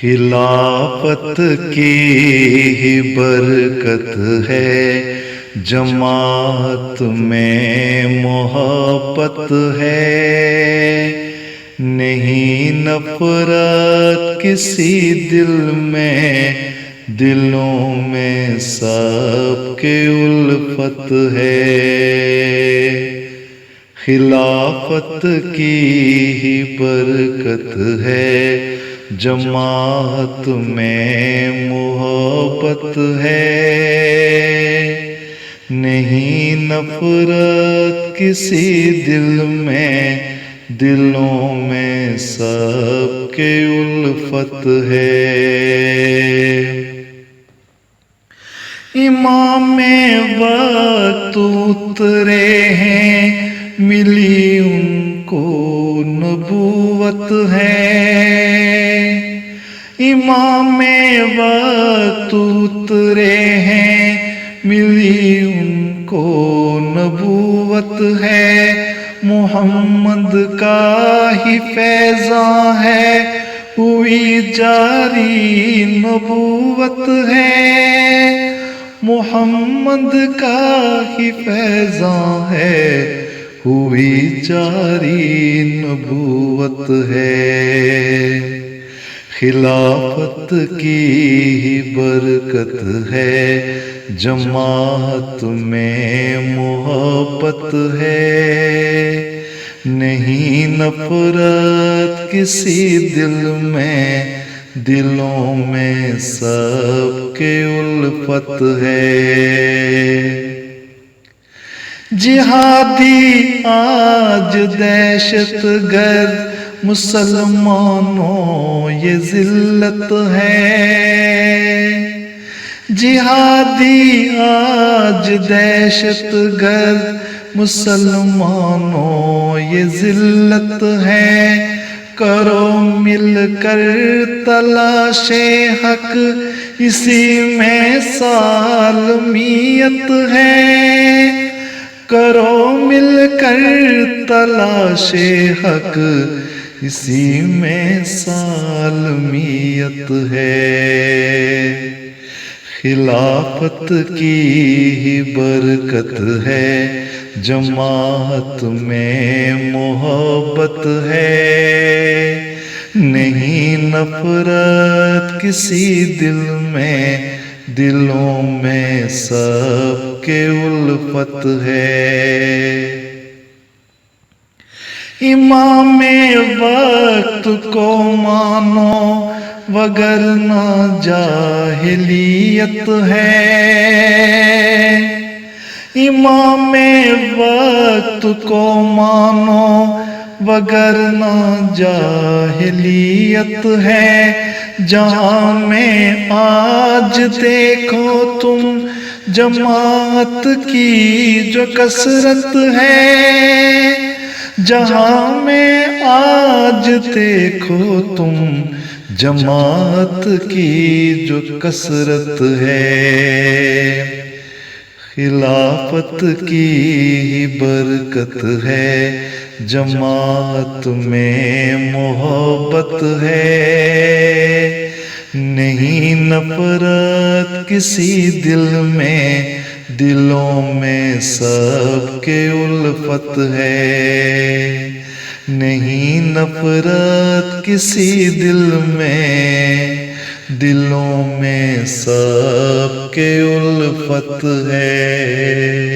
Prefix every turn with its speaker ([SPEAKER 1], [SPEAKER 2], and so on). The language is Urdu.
[SPEAKER 1] خلافت کی ہی برکت ہے، جماعت میں محبت ہے، نہیں نفرت کسی دل میں، دلوں میں سب کے الفت ہے۔ خلافت کی ہی برکت ہے، جماعت میں محبت ہے، نہیں نفرت کسی دل میں، دلوں میں سب کے الفت ہے۔ امام وقت اترے ہیں، ملی ان کو نبوت ہے، امام وقت اترے ہیں، ملی ان کو نبوت ہے، محمد کا ہی فیضاں ہے، ہوئی جاری نبوت ہے، محمد کا ہی فیضاں ہے، ہوئی جاری نبوت ہے۔ خلافت کی ہی برکت ہے، جماعت میں محبت ہے، نہیں نفرت کسی دل میں، دلوں میں سب کے الفت ہے۔ جہادی آج دہشت گرد، مسلمانوں یہ ذلت ہے، جہادی آج دہشت گرد، مسلمانوں یہ ذلت ہے، کرو مل کر تلاش حق، اسی میں سالمیت ہے، کرو مل کر تلاش حق، اسی میں سالمیت ہے۔ خلافت کی ہی برکت ہے، جماعت میں محبت ہے، نہیں نفرت کسی دل میں، دلوں میں سب کے الفت ہے۔ امام وقت کو مانو وگرنہ جاہلیت ہے، امام وقت کو مانو وگرنہ جاہلیت ہے، جہاں میں آج دیکھو تم جماعت کی جو کثرت ہے، جہاں میں آج دیکھو تم جماعت کی جو کثرت ہے۔ خلافت کی ہی برکت ہے، جماعت میں محبت ہے، نہیں نفرت کسی دل میں، دلوں میں سب کے الفت ہے، نہیں نفرت کسی دل میں، دلوں میں سب کے الفت ہے۔